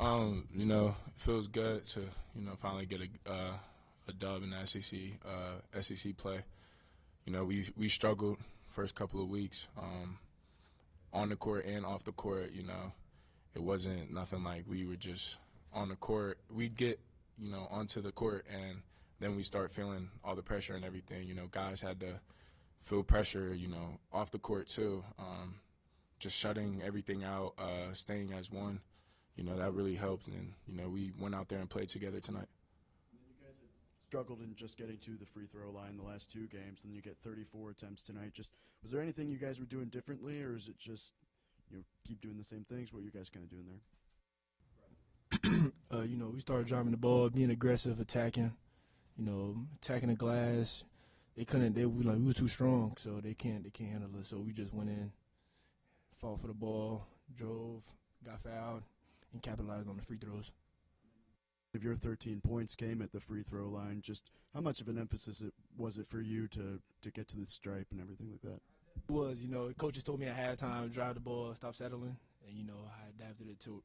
It feels good to finally get a dub in the SEC play. We struggled first couple of weeks on the court and off the court. It wasn't nothing like we were just on the court. We'd get onto the court and then we start feeling all the pressure and everything. Guys had to feel pressure off the court too. Just shutting everything out, staying as one. That really helped, and we went out there and played together tonight. You guys had struggled in just getting to the free throw line the last two games, and then you get 34 attempts tonight. Just was there anything you guys were doing differently, or is it just keep doing the same things? What are you guys kind of doing there? We started driving the ball, being aggressive, attacking. Attacking the glass. We were too strong, so they can't handle us. So we just went in, fought for the ball, drove, got fouled, and capitalized on the free throws. If your 13 points came at the free throw line, just how much of an emphasis was it for you to get to the stripe and everything like that? It was, coaches told me at halftime, drive the ball, stop settling, and I adapted it to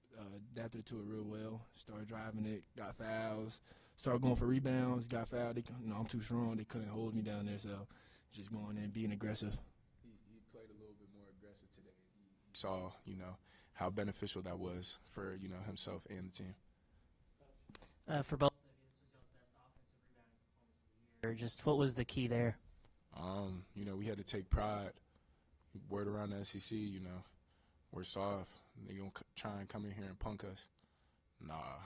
it real well. Started driving it, got fouls, started going for rebounds, got fouled. I'm too strong. They couldn't hold me down there, so just going in, being aggressive. He played a little bit more aggressive today. He saw, how beneficial that was for, himself and the team. For both of you, this was y'all's best offensive rebounding performance of the year. Just what was the key there? We had to take pride. Word around the SEC, we're soft. They gonna try and come in here and punk us. Nah,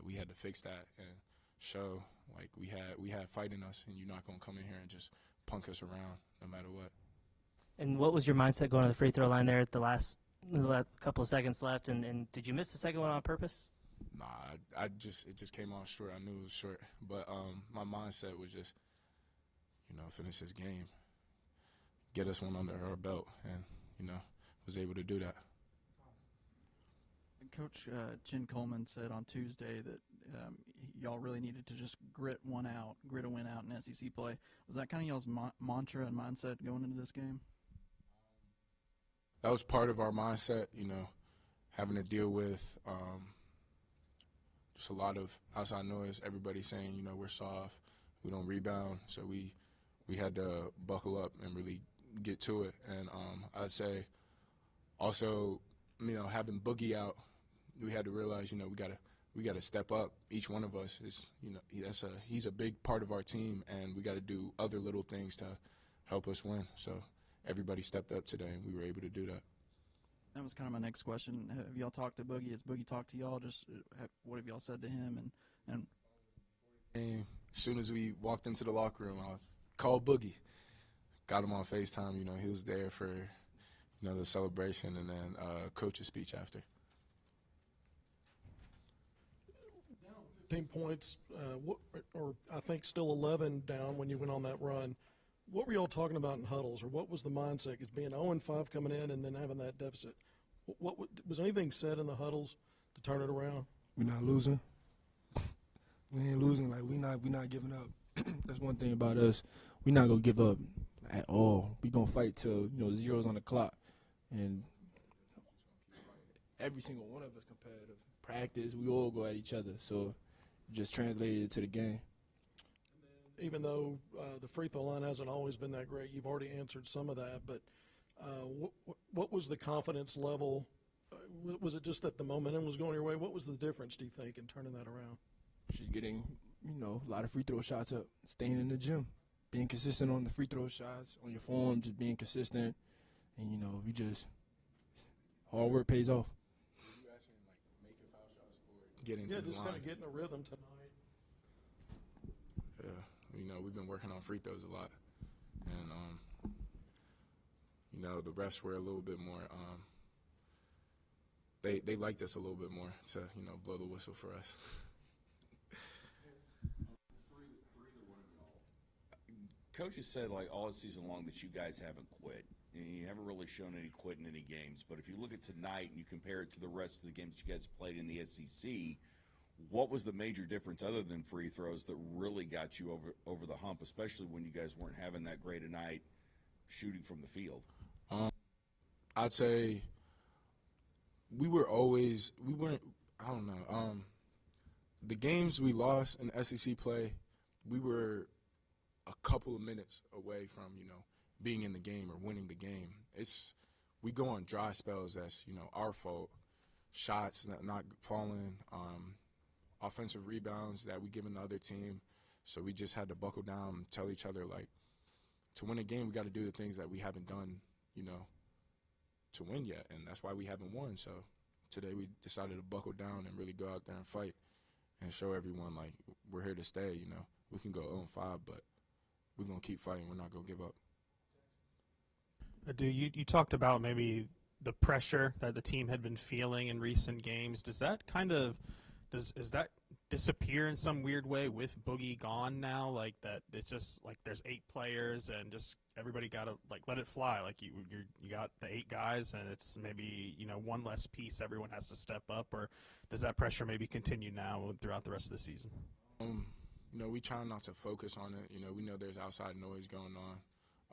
we had to fix that and show like we had fight in us, and you're not gonna come in here and just punk us around no matter what. And what was your mindset going to the free throw line there at the last couple of seconds left? And did you miss the second one on purpose? Nah, it just came off short. I knew it was short, but my mindset was just, finish this game, get us one under our belt, and was able to do that. Coach Jen Coleman said on Tuesday that y'all really needed to just grit a win out in SEC play. Was that kind of y'all's mantra and mindset going into this game? That was part of our mindset, having to deal with just a lot of outside noise. Everybody saying, we're soft, we don't rebound, so we had to buckle up and really get to it. And I'd say also, having Boogie out, we had to realize, we gotta step up. Each one of us is, he's a big part of our team, and we got to do other little things to help us win. So everybody stepped up today, and we were able to do that. That was kind of my next question. Have y'all talked to Boogie? Has Boogie talked to y'all? Just what have y'all said to him? And as soon as we walked into the locker room, I called Boogie. Got him on FaceTime. He was there for, the celebration, and then coach's speech after. Down 15 points, or I think still 11 down when you went on that run. What were y'all talking about in huddles, or what was the mindset? Because being 0-5 coming in and then having that deficit, what was anything said in the huddles to turn it around? We're not losing. We ain't losing. Like we not giving up. That's one thing about us. We're not gonna give up at all. We gonna fight till zeros on the clock, and every single one of us competitive. Practice, we all go at each other. So just translated it to the game. Even though the free throw line hasn't always been that great, you've already answered some of that, but what was the confidence level? Was it just that the momentum was going your way? What was the difference, do you think, in turning that around? Just getting, a lot of free throw shots up, staying in the gym, being consistent on the free throw shots, on your form, just being consistent, and, we just, hard work pays off. You asking, making foul shots or getting to the line? Yeah, just kind of getting a rhythm tonight. Yeah. We've been working on free throws a lot, and the refs were a little bit more. They liked us a little bit more to blow the whistle for us. Coach has said all season long that you guys haven't quit. You haven't really shown any quit in any games. But if you look at tonight and you compare it to the rest of the games you guys played in the SEC, what was the major difference other than free throws that really got you over the hump, especially when you guys weren't having that great a night shooting from the field? I'd say we weren't I don't know. The games we lost in SEC play, we were a couple of minutes away from, being in the game or winning the game. We go on dry spells that's, our fault. Shots not falling, offensive rebounds that we give the other team. So we just had to buckle down and tell each other, like, to win a game, we got to do the things that we haven't done, to win yet. And that's why we haven't won. So today we decided to buckle down and really go out there and fight and show everyone, like, we're here to stay, We can go 0-5, but we're going to keep fighting. We're not going to give up. Adou, you talked about maybe the pressure that the team had been feeling in recent games. Does that does that disappear in some weird way with Boogie gone now? Like that, it's just like there's 8 players and just everybody got to like let it fly. Like you got the 8 guys and it's maybe one less piece everyone has to step up. Or does that pressure maybe continue now throughout the rest of the season? We try not to focus on it. We know there's outside noise going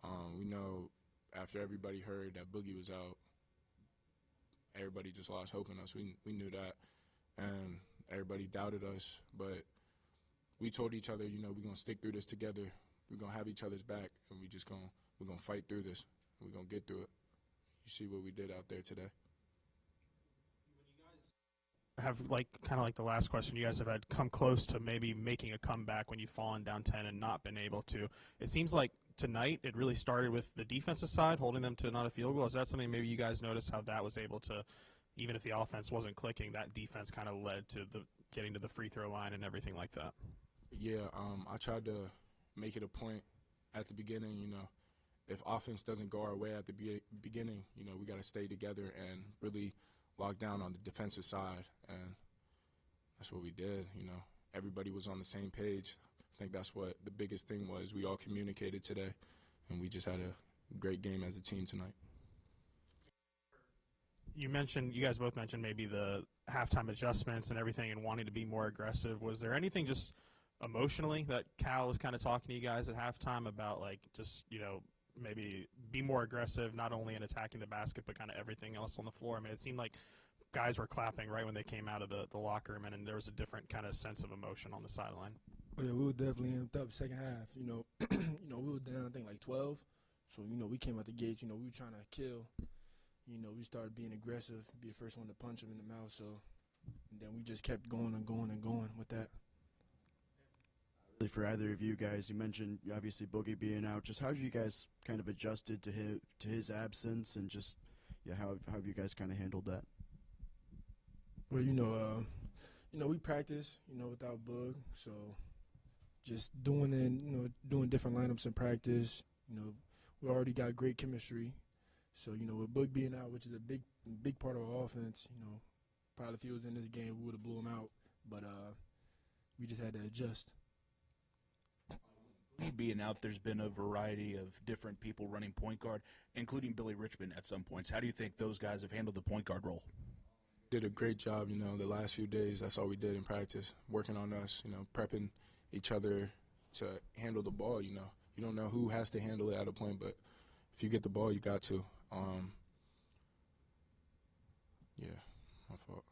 on. We know after everybody heard that Boogie was out, everybody just lost hope in us. We knew that, and everybody doubted us. But we told each other, we're gonna stick through this together. We're gonna have each other's back, and we're gonna fight through this. We're gonna get through it. You see what we did out there today. Have kind of like the last question, you guys have had come close to maybe making a comeback when you've fallen down 10 and not been able to. It seems like tonight it really started with the defensive side holding them to not a field goal. Is that something maybe you guys noticed how that was able to, even if the offense wasn't clicking, that defense kind of led to the getting to the free throw line and everything like that? Yeah, I tried to make it a point at the beginning, if offense doesn't go our way at the beginning, we got to stay together and really lock down on the defensive side, and that's what we did. Everybody was on the same page. I think that's what the biggest thing was. We all communicated today, and we just had a great game as a team tonight. You guys both mentioned maybe the halftime adjustments and everything and wanting to be more aggressive. Was there anything just emotionally that Cal was kind of talking to you guys at halftime about, like, just, maybe be more aggressive, not only in attacking the basket, but kind of everything else on the floor? I mean, it seemed like guys were clapping right when they came out of the locker room, and there was a different kind of sense of emotion on the sideline. Yeah, we were definitely amped up second half. We were down, I think, like 12. So, we came out the gates, we were trying to kill. We started being aggressive, be the first one to punch him in the mouth. So, and then we just kept going and going and going with that. For either of you guys, you mentioned obviously Boogie being out. Just how have you guys kind of adjusted to his absence, and just how have you guys kind of handled that? Well, we practice, without Boog, so just doing different lineups in practice. We already got great chemistry, so with Boog being out, which is a big part of our offense, probably if he was in this game, we would have blew him out, but we just had to adjust. Being out, there's been a variety of different people running point guard, including Billy Richmond at some points. How do you think those guys have handled the point guard role? Did a great job, the last few days. That's all we did in practice, working on us, prepping each other to handle the ball. You don't know who has to handle it at a point, but if you get the ball, you got to. Yeah, my fault.